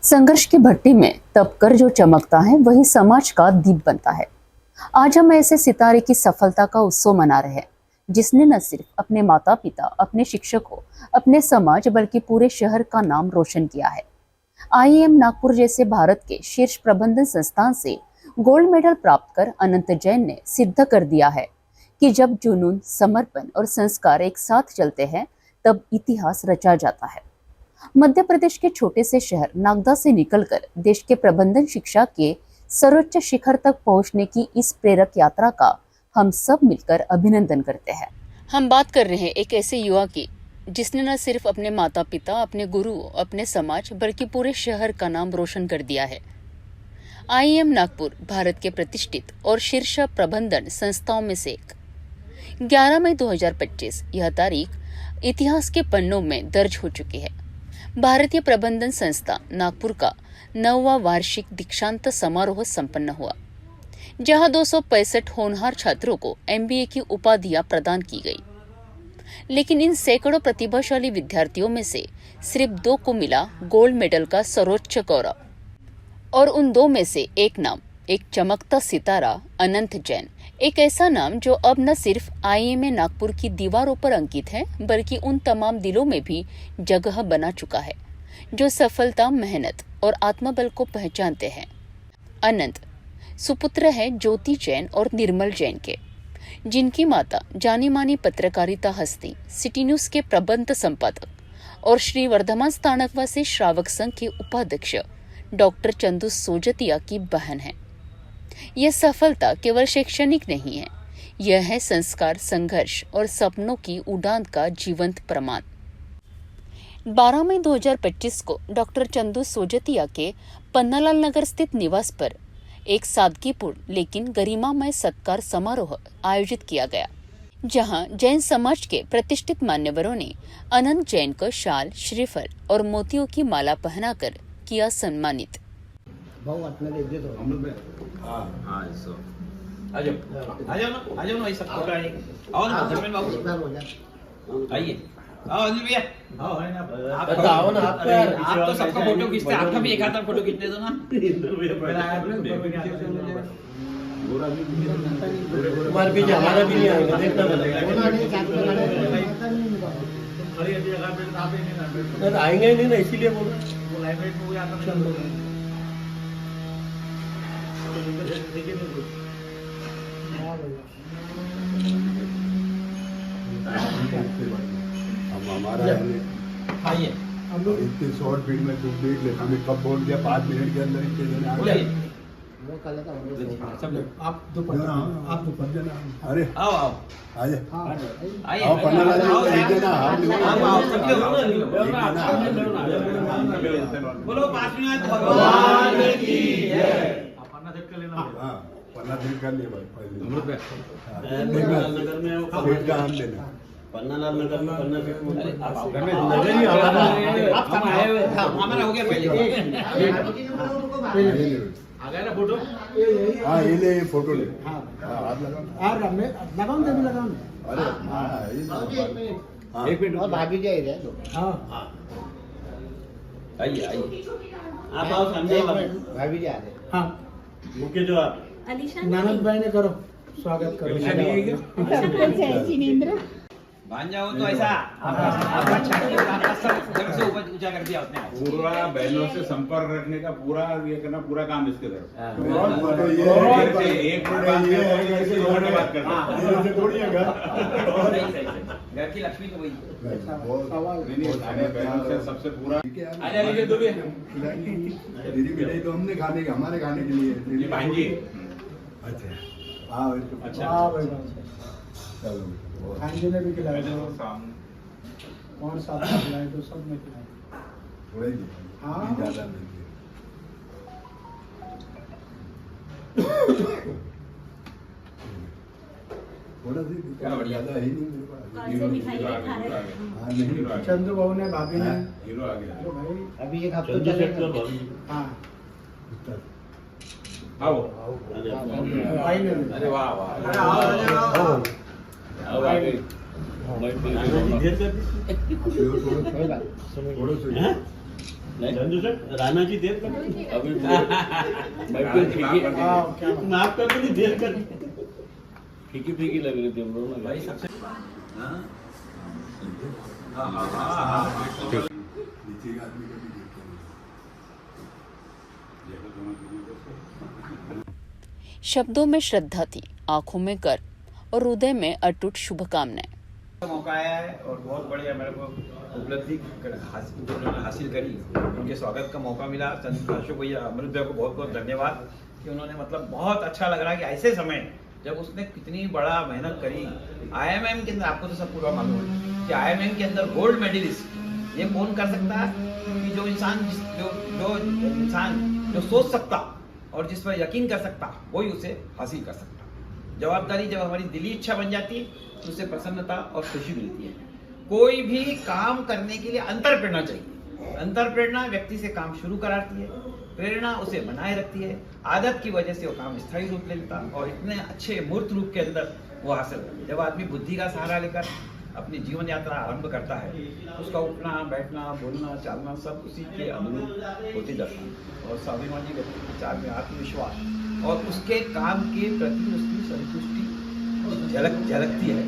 संघर्ष की भट्टी में तपकर जो चमकता है वही समाज का दीप बनता है। आज हम ऐसे सितारे की सफलता का उत्सव मना रहे हैं जिसने न सिर्फ अपने माता पिता, अपने शिक्षकों, अपने समाज बल्कि पूरे शहर का नाम रोशन किया है। आईआईएम नागपुर जैसे भारत के शीर्ष प्रबंधन संस्थान से गोल्ड मेडल प्राप्त कर अनंत जैन ने सिद्ध कर दिया है कि जब जुनून, समर्पण और संस्कार एक साथ चलते हैं तब इतिहास रचा जाता है। मध्य प्रदेश के छोटे से शहर नागदा से निकलकर देश के प्रबंधन शिक्षा के सर्वोच्च शिखर तक पहुंचने की इस प्रेरक यात्रा का हम सब मिलकर अभिनंदन करते हैं। हम बात कर रहे हैं एक ऐसे युवा की जिसने न सिर्फ अपने माता पिता, अपने गुरु, अपने समाज बल्कि पूरे शहर का नाम रोशन कर दिया है। आईआईएम नागपुर भारत के प्रतिष्ठित और शीर्ष प्रबंधन संस्थाओं में से एक। 11 मई 2025 यह तारीख इतिहास के पन्नों में दर्ज हो चुकी है। भारतीय प्रबंधन संस्था नागपुर का 9वां वार्षिक दीक्षांत समारोह संपन्न हुआ, जहां 265 होनहार छात्रों को एमबीए की उपाधियां प्रदान की गई। लेकिन इन सैकड़ों प्रतिभाशाली विद्यार्थियों में से सिर्फ 2 को मिला गोल्ड मेडल का सर्वोच्च गौरव, और उन 2 में से एक नाम, एक चमकता सितारा अनंत जैन, एक ऐसा नाम जो अब न सिर्फ आईआईएम नागपुर की दीवारों पर अंकित है बल्कि उन तमाम दिलों में भी जगह बना चुका है जो सफलता, मेहनत और आत्मबल को पहचानते हैं। अनंत सुपुत्र है ज्योति जैन और निर्मल जैन के, जिनकी माता जानी मानी पत्रकारिता हस्ती, सिटी न्यूज के प्रबंध संपादक और श्री वर्धमान स्थानकवासी श्रावक संघ के उपाध्यक्ष डॉक्टर चंदू सोजतिया की बहन है। यह सफलता केवल शैक्षणिक नहीं है, यह है संस्कार, संघर्ष और सपनों की उड़ान का जीवंत प्रमाण। 12 मई 2025 को डॉक्टर चंदू सोजतिया के पन्नालाल नगर स्थित निवास पर एक सादगीपूर्ण लेकिन गरिमामय सत्कार समारोह आयोजित किया गया, जहां जैन समाज के प्रतिष्ठित मान्यवरों ने अनंत जैन को शाल, श्रीफल और मोतियों की माला पहनाकर किया सम्मानित। भाऊ अपना देख दे तो हाँ सो आ जाओ ना ऐसा फोटो है। आओ ना धर्मेंद्र बाबू, आइए, आओ अनिल भैया, आओ है ना आओ ना आप तो सबका फोटो खींचते हैं, आपका भी एक आधा फोटो खींचने दो ना। तुम्हारे पीछे हमारा भी नहीं आएगा, देखना पड़ेगा। आएंगे ही नहीं ना, इसीलिए बोल हम हमारा आइए, हम लोग इतने शॉर्ट फील्ड में तुम देख लेते, हमें कब बोल दिया 5 मिनट के अंदर इतने जने आ गए। सब लोग आप दोपहर देना, अरे आओ आओ आइए आइए, आओ पन्ना ला लीजिए ना, आप बोलो 5 मिनट भगवान की जय। हाँ पन्ना देख कर लिए भाई पहले नगर में सीट का हम लेना पन्नालाल नगर में पन्ना हमारा हो गया पहले। आ गया ना फोटो? हाँ ये ले, फोटो ले, हाथ लगाओ, लगाऊं दे भी लगाऊं। अरे हाँ एक मिनट और भाभी जी आई रहे। हाँ आइए आइए, आप आओ सामने, भाभी जी आ रहे। हाँ मुख्य जो आप ननद भाई ने करो स्वागत करो। बांध जाओ तो ऐसा आपका छाती और आपका सब घर से ऊपर ऊंचा कर दिया उसने। पूरा बहनों से संपर्क रखने का पूरा ये करना, पूरा काम इसके तरफ। और फोटो ये है कि एक मिनट बात करते हैं, किसी और ने बात करते हैं। ये थोड़ी है घर। घर की लक्ष्मी तो वही। नहीं, सारे बहनों से सबसे पूरा आ जा लीजिए, दो भी दीदी मिले तो हमने खाने के, हमारे खाने के लिए बहन जी। अच्छा हाँ अच्छा हाँ भाई, चलो खाने ने भी खिलाया पहले दो, तो शाम और साथ में खिलाए दो, सब में खिलाए। थोड़ा ही हाँ। ज़्यादा नहीं थोड़ा सी क्या बढ़िया। ज़्यादा है ही नहीं मेरे पास। हीरो आ गया। हाँ नहीं चंदू बाबू ने, भाभी ने, हीरो आ गया। तो भाई अभी एक हफ्ते चलेगा। हाँ आओ भाई ने भी। अरे वाह वाह, आओ, आओ आगे। थोड़ा सा चंदू सर राणा जी देर कर अभी माफ कर दो देर कर फीकी फीकी लग रही थी हम लोग भाई सबसे हाँ नीचे का आदमी कभी देखते नहीं। शब्दों में श्रद्धा थी, आंखों में गर्व और हृदय में अटूट शुभकामनाएं। मौका आया है और बहुत बढ़िया मेरे को उपलब्धि हासिल करी, उनके स्वागत का मौका मिला। अशोक भैया, अमृत भैया को बहुत बहुत धन्यवाद कि उन्होंने मतलब बहुत अच्छा लग रहा है कि ऐसे समय जब उसने कितनी बड़ा मेहनत करी। IIMM के अंदर आपको तो सब पूरा मालूम है कि IIMM के अंदर गोल्ड मेडलिस्ट ये कौन कर सकता है कि जो इंसान जो सोच सकता और जिस पर यकीन कर सकता वही उसे हासिल कर सकता। जवाबदारी जब हमारी दिली इच्छा बन जाती है तो उससे प्रसन्नता और खुशी मिलती है। कोई भी काम करने के लिए अंतर प्रेरणा चाहिए। अंतर प्रेरणा व्यक्ति से काम शुरू कराती है, प्रेरणा उसे बनाए रखती है। आदत की वजह से वो काम स्थायी रूप ले लेता और इतने अच्छे मूर्त रूप के अंदर वो हासिल करता है। जब आदमी बुद्धि का सहारा लेकर अपनी जीवन यात्रा आरंभ करता है, उसका उठना बैठना बोलना चालना सब उसी के अनुरूप होते जाता है और स्वाभिमानी व्यक्ति के विचार में आत्मविश्वास और उसके काम के प्रति उसकी संतुष्टि झलकती है।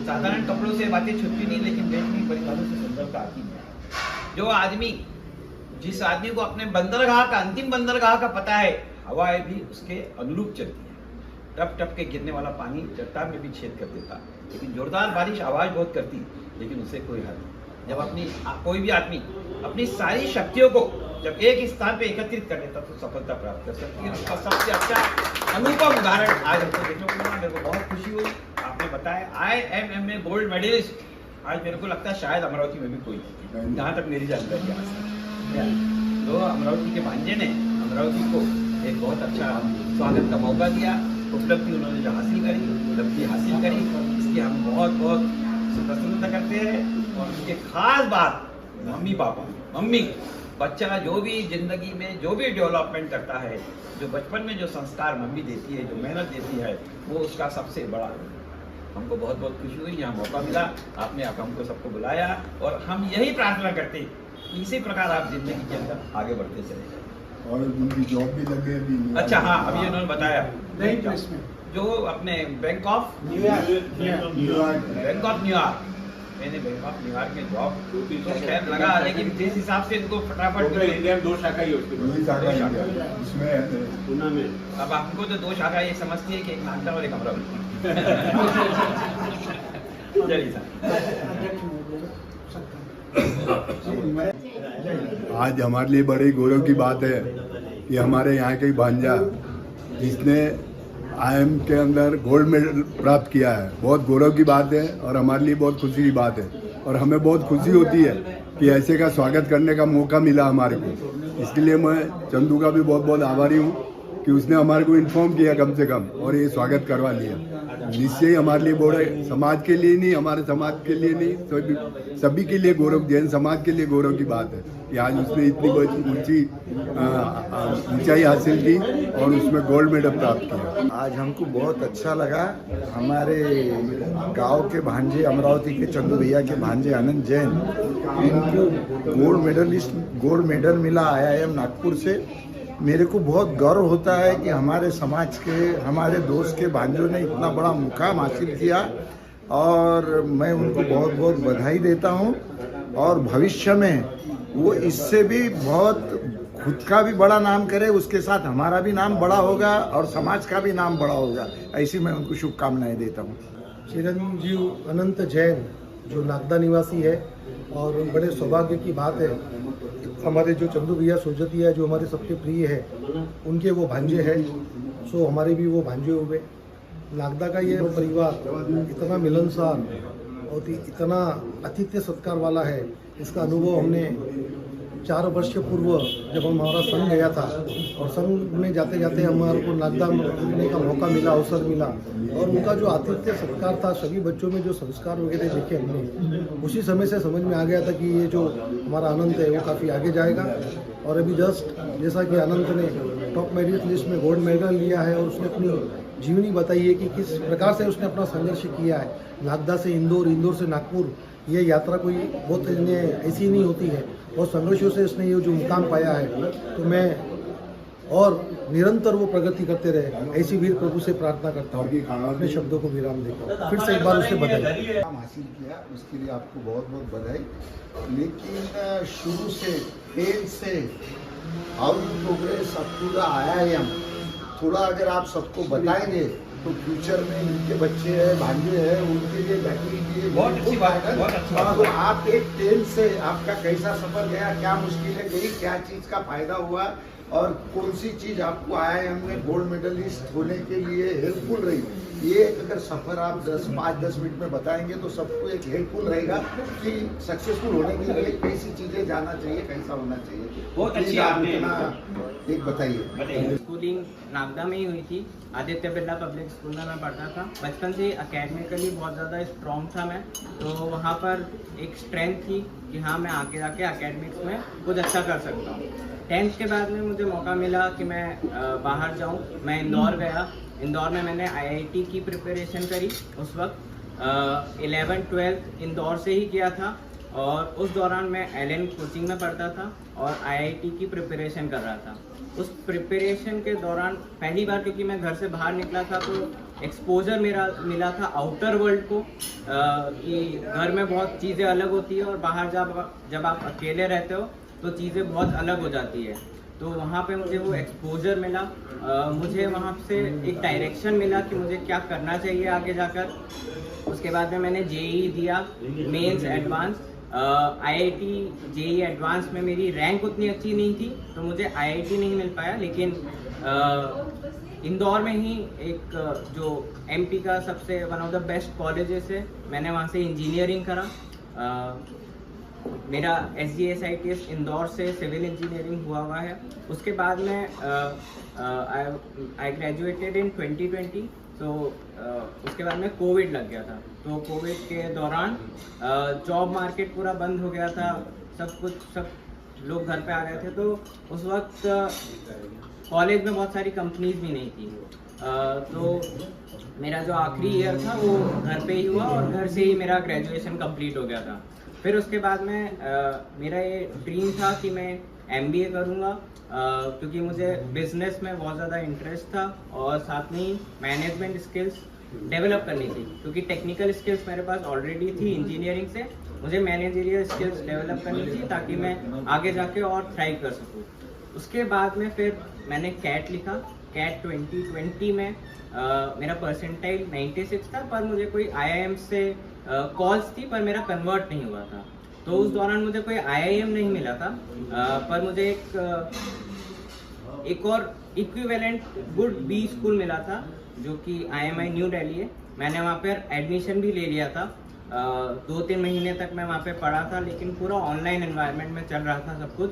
साधारण कपड़ों से बातें छुपती नहीं, लेकिन बेचनी परिवारों से सुंदरता आती है। जो आदमी जिस आदमी को अपने बंदरगाह का अंतिम बंदरगाह का पता है, हवाएं भी उसके अनुरूप चलती है। टप टप के गिरने वाला पानी चट्टान में भी छेद कर देता, लेकिन जोरदार बारिश आवाज बहुत करती, लेकिन उसे कोई हल नहीं। जब कोई भी आदमी अपनी सारी शक्तियों को जब एक स्थान पे एकत्रित कर लेता तो सफलता प्राप्त कर सकती है। उसका सबसे अच्छा अनुपम उदाहरण आज हमको देखने को मिला। मेरे को बहुत खुशी हुई, आपने बताया IIMM में गोल्ड मेडलिस्ट। आज मेरे को लगता है शायद अमरावती में भी कोई, जहाँ तक मेरी जानकारी है। तो अमरावती के भांजे ने अमरावती को एक बहुत अच्छा स्वागत का मौका दिया। उपलब्धि उन्होंने जो हासिल करी इसकी हम बहुत बहुत प्रसन्नता करते हैं। और उसके खास बात मम्मी बच्चा जो भी जिंदगी में जो भी डेवलपमेंट करता है, जो बचपन में जो संस्कार मम्मी देती है, जो मेहनत देती है, वो उसका सबसे बड़ा। हमको बहुत बहुत खुशी हुई, यहाँ मौका मिला, आपने हमको सबको बुलाया और हम यही प्रार्थना करते हैं इसी प्रकार आप जिंदगी के अंदर आगे बढ़ते चले जाए। और उनकी जॉब भी लगे अभी। अच्छा हाँ, अभी उन्होंने बताया नई प्लेस में जो अपने बैंक ऑफ न्यूयॉर्क, मैंने बैंक ऑफ न्यूयॉर्क में जॉब तो खैर लगा, लेकिन जिस हिसाब से इनको फटाफट इंडिया में 2 शाखा ही उसकी। वही शाखा है, इसमें पूना में अब आपको तो 2 शाखा ये समझती है कि एक नागदा और एक अमरावती। चलिए आज हमारे लिए बड़े गौरव की बात है कि हमारे यहाँ के भांजा जिसने IIM के अंदर गोल्ड मेडल प्राप्त किया है, बहुत गौरव की बात है और हमारे लिए बहुत खुशी की बात है। और हमें बहुत खुशी होती है कि ऐसे का स्वागत करने का मौका मिला हमारे को। इसके लिए मैं चंदू का भी बहुत बहुत आभारी हूँ कि उसने हमारे को इन्फॉर्म किया कम से कम और ये स्वागत करवा लिया। निश्चय ही हमारे लिए बड़े, समाज के लिए नहीं, हमारे समाज के लिए नहीं, सभी के लिए गौरव, जैन समाज के लिए गौरव की बात है कि आज उसने इतनी ऊंचाई हासिल की और उसमें गोल्ड मेडल प्राप्त किया। आज हमको बहुत अच्छा लगा। हमारे गांव के भांजे, अमरावती के चंदू भैया के भांजे आनंद जैन, इनको गोल्ड मेडल मिला IIM नागपुर से। मेरे को बहुत गर्व होता है कि हमारे समाज के, हमारे दोस्त के भांजों ने इतना बड़ा मुकाम हासिल किया और मैं उनको बहुत बहुत बधाई देता हूं। और भविष्य में वो इससे भी बहुत खुद का भी बड़ा नाम करे, उसके साथ हमारा भी नाम बड़ा होगा और समाज का भी नाम बड़ा होगा। ऐसी मैं उनको शुभकामनाएं देता हूँ। चिरंजीव अनंत जैन जो नागदा निवासी है, और बड़े सौभाग्य की बात है हमारे जो चंदू भैया सोजतिया जो हमारे सबके प्रिय है, उनके वो भांजे हैं। सो हमारे भी वो भांजे हुए। नागदा का ये परिवार इतना मिलनसार और इतना आतिथ्य सत्कार वाला है, इसका अनुभव हमने 4 वर्ष पूर्व जब हमारा संघ गया था और संघ में जाते जाते हमारे को नागदा मिलने का मौका मिला, अवसर मिला। और उनका जो आतिथ्य सत्कार था, सभी बच्चों में जो संस्कार वगैरह देखे हमने, उसी समय से समझ में आ गया था कि ये जो हमारा अनंत है वो काफ़ी आगे जाएगा। और अभी जस्ट जैसा कि अनंत ने टॉप मेरिट लिस्ट में गोल्ड मेडल लिया है और उसने अपनी जीवनी बताई है कि किस प्रकार से उसने अपना संघर्ष किया है। नागदा से इंदौर, इंदौर से नागपुर, ये यात्रा कोई बहुत ऐसी नहीं होती है। और संघर्षों से इसने ये जो मुकाम पाया है, तो मैं और निरंतर वो प्रगति करते रहे, ऐसी वीर प्रभु से प्रार्थना करता हूँ। अपने शब्दों को विराम देता हूँ। फिर से एक बार उससे बधाई। काम हासिल किया उसके लिए आपको बहुत बहुत बधाई। लेकिन शुरू से फेल से आउट प्रोग्रेस अब पूरा आया है, हम थोड़ा अगर आप सबको बताएंगे तो फ्यूचर में उनके बच्चे हैं, भांजे हैं, उनके लिए बैटरी के लिए बहुत अच्छी बात है, बहुत अच्छी बात है। तो आप एक ट्रेन से आपका कैसा सफर गया, क्या मुश्किलें गई, क्या चीज का फायदा हुआ और कौन सी चीज आपको IIM में गोल्ड मेडलिस्ट होने के लिए हेल्पफुल रही, ये अगर सफर आप 5-10 मिनट में बताएंगे तो सबको एक हेल्पफुल रहेगा कि सक्सेसफुल होने के लिए कैसी चीजें जाना चाहिए, कैसा होना चाहिए। बहुत अच्छी आप आपने इतना एक बताइए। स्कूलिंग नागदा में ही हुई थी। आदित्य बिरला पब्लिक स्कूल में मैं पढ़ता था। बचपन से अकेडमिकली बहुत ज़्यादा स्ट्रॉन्ग था मैं, तो वहाँ पर एक स्ट्रेंथ थी कि हाँ मैं आगे जाके अकेडमिक्स में कुछ अच्छा कर सकता हूँ। 10th के बाद में मुझे मौका मिला कि मैं बाहर जाऊँ। मैं इंदौर गया। इंदौर में मैंने IIT की प्रिपरेशन करी। उस वक्त 11th-12th इंदौर से ही किया था और उस दौरान मैं LN कोचिंग में पढ़ता था और IIT की प्रिपरेशन कर रहा था। उस प्रिपरेशन के दौरान पहली बार, क्योंकि मैं घर से बाहर निकला था, तो एक्सपोजर मेरा मिला था आउटर वर्ल्ड को, कि घर में बहुत चीज़ें अलग होती है और बाहर जब आप अकेले रहते हो तो चीज़ें बहुत अलग हो जाती है। तो वहाँ पे मुझे वो एक्सपोजर मिला। मुझे वहाँ से एक डायरेक्शन मिला कि मुझे क्या करना चाहिए आगे जाकर। उसके बाद में मैंने JEE दिया, Mains advance. IIT JEE advance में मेरी रैंक उतनी अच्छी नहीं थी तो मुझे IIT नहीं मिल पाया, लेकिन इंदौर में ही एक जो MP का सबसे one of the best colleges है, मैंने वहाँ से इंजीनियरिंग करा। मेरा SGSITS इंदौर से सिविल इंजीनियरिंग हुआ है। उसके बाद में आई ग्रेजुएटेड इन 2020। तो उसके बाद में कोविड लग गया था, तो कोविड के दौरान जॉब मार्केट पूरा बंद हो गया था, सब लोग घर पे आ गए थे। तो उस वक्त कॉलेज में बहुत सारी कंपनीज भी नहीं थी। तो मेरा जो आखिरी ईयर था वो घर पे ही हुआ और घर से ही मेरा ग्रेजुएशन कंप्लीट हो गया था। फिर उसके बाद में मेरा ये ड्रीम था कि मैं MBA करूँगा, क्योंकि मुझे बिजनेस में बहुत ज़्यादा इंटरेस्ट था और साथ में ही मैनेजमेंट स्किल्स डेवलप करनी थी, क्योंकि टेक्निकल स्किल्स मेरे पास ऑलरेडी थी इंजीनियरिंग से। मुझे मैनेजरियल स्किल्स डेवलप करनी थी ताकि मैं आगे जाके और थ्राइव कर सकूँ। उसके बाद में फिर मैंने कैट लिखा। कैट 2020 में मेरा परसेंटाइल 96 था, पर मुझे कोई IIM से कॉल्स थी पर मेरा कन्वर्ट नहीं हुआ था। तो उस दौरान मुझे कोई IIM नहीं मिला था, पर मुझे एक और इक्विवेलेंट गुड B स्कूल मिला था जो कि IMI न्यू दिल्ली है। मैंने वहाँ पर एडमिशन भी ले लिया था। 2-3 महीने तक मैं वहाँ पे पढ़ा था, लेकिन पूरा ऑनलाइन एनवायरनमेंट में चल रहा था सब कुछ।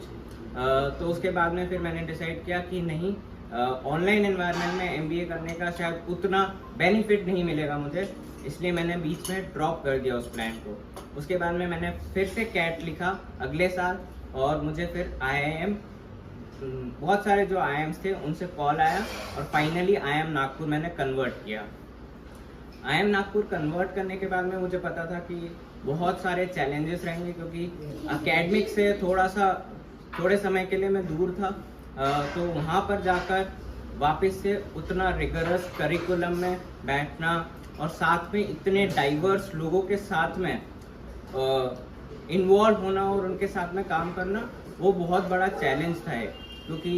तो उसके बाद में फिर मैंने डिसाइड किया कि नहीं, ऑनलाइन एनवायरनमेंट में MBA करने का शायद उतना बेनिफिट नहीं मिलेगा मुझे, इसलिए मैंने बीच में ड्रॉप कर दिया उस प्लान को। उसके बाद में मैंने फिर से कैट लिखा अगले साल और मुझे फिर IIM, बहुत सारे जो IIMs थे उनसे कॉल आया और फाइनली IIM नागपुर मैंने कन्वर्ट किया। IIM नागपुर कन्वर्ट करने के बाद में मुझे पता था कि बहुत सारे चैलेंजेस रहेंगे, क्योंकि अकेडमिक से थोड़े समय के लिए मैं दूर था। तो वहाँ पर जाकर वापस से उतना रिगरस करिकुलम में बैठना और साथ में इतने डाइवर्स लोगों के साथ में इन्वॉल्व होना और उनके साथ में काम करना, वो बहुत बड़ा चैलेंज था। क्योंकि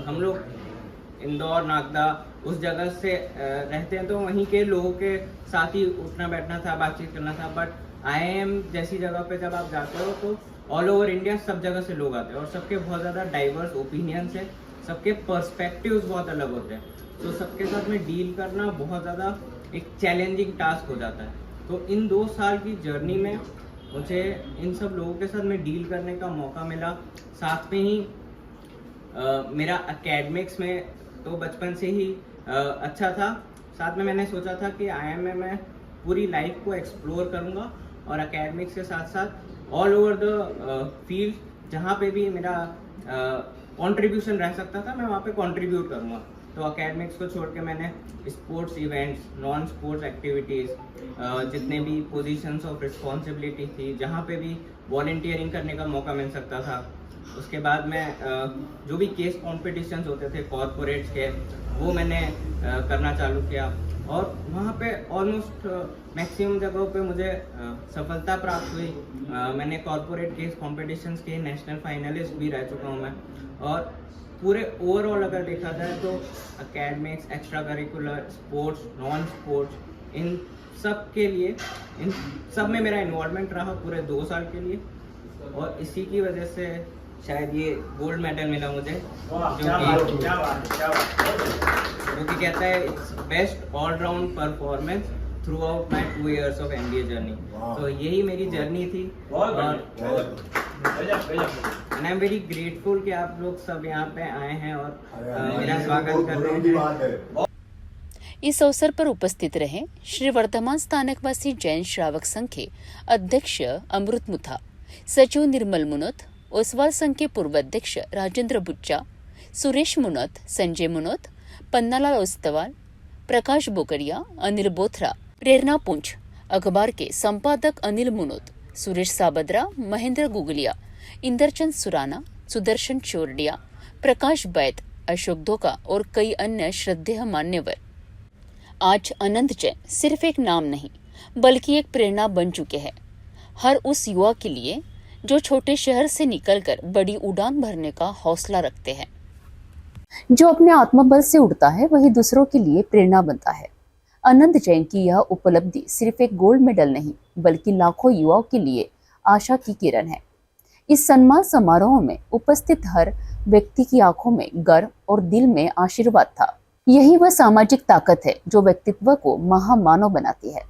हम लोग इंदौर, नागदा उस जगह से रहते हैं, तो वहीं के लोगों के साथ ही उठना बैठना था, बातचीत करना था। बट IIM जैसी जगह पे जब आप जाते हो तो ऑल ओवर इंडिया सब जगह से लोग आते हैं और सबके बहुत ज़्यादा डाइवर्स ओपिनियंस है, सबके पर्सपेक्टिव्स बहुत अलग होते हैं। तो सबके साथ में डील करना बहुत ज़्यादा एक चैलेंजिंग टास्क हो जाता है। तो इन 2 साल की जर्नी में मुझे इन सब लोगों के साथ में डील करने का मौका मिला। साथ में ही मेरा एकेडमिक्स में तो बचपन से ही अच्छा था। साथ में मैंने सोचा था कि IIM में मैं पूरी लाइफ को एक्सप्लोर करूँगा और एकेडमिक्स के साथ साथ ऑल ओवर द फील्ड जहाँ पे भी मेरा कंट्रीब्यूशन रह सकता था मैं वहाँ पे कंट्रीब्यूट करूँगा। तो एकेडमिक्स को छोड़ के मैंने sports events, non sports activities, जितने भी पोजीशंस ऑफ रिस्पॉन्सिबिलिटी थी, जहाँ पे भी वॉलंटियरिंग करने का मौका मिल सकता था। उसके बाद मैं जो भी केस कॉम्पिटिशन्स होते थे कॉरपोरेट्स के, वो मैंने करना चालू किया और वहाँ पे ऑलमोस्ट मैक्सिमम जगहों पे मुझे सफलता प्राप्त हुई। मैंने कॉरपोरेट केस कॉम्पिटिशन्स के नेशनल फाइनलिस्ट भी रह चुका हूँ मैं। और पूरे ओवरऑल अगर देखा जाए तो academics, extra curricular, sports, non sports, इन सब के लिए, इन सब में मेरा इन्वॉल्वमेंट रहा पूरे 2 साल के लिए। और इसी की वजह से शायद ये गोल्ड मेडल मिला मुझे, जो कि कहता है it's best all round performance throughout my 2 years of MBA जर्नी। तो यही मेरी जर्नी थी और आई एम वेरी ग्रेटफुल कि आप लोग सब यहाँ पे आए हैं और मेरा स्वागत कर रहे हैं। इस अवसर पर उपस्थित रहे श्री वर्धमान स्थानकवासी जैन श्रावक संघ के अध्यक्ष अमृत मुथा, सचिव निर्मल मुनोत, ओसवाल संघ के पूर्व अध्यक्ष राजेंद्र बुच्चा, सुरेश मुनोत, संजय मुनोत, पन्नालाल ओस्तवाल, प्रकाश बोकरिया, अनिल बोथरा, प्रेरणा पुंछ, अखबार के संपादक अनिल मुनोत, सुरेश साबद्रा, महेंद्र गुगलिया, इंदरचंद सुराना, सुदर्शन चोरडिया, प्रकाश बैद, अशोक धोका और कई अन्य श्रद्धेय मान्यवर। आज अनंत जैन सिर्फ एक नाम नहीं बल्कि एक प्रेरणा बन चुके हैं, हर उस युवा के लिए जो छोटे शहर से निकलकर बड़ी उड़ान भरने का हौसला रखते हैं। जो अपने आत्मबल से उड़ता है वही दूसरों के लिए प्रेरणा बनता है। अनंत जैन की यह उपलब्धि सिर्फ एक गोल्ड मेडल नहीं बल्कि लाखों युवाओं के लिए आशा की किरण है। इस सम्मान समारोह में उपस्थित हर व्यक्ति की आंखों में गर्व और दिल में आशीर्वाद था। यही वह सामाजिक ताकत है जो व्यक्तित्व को महामानव बनाती है।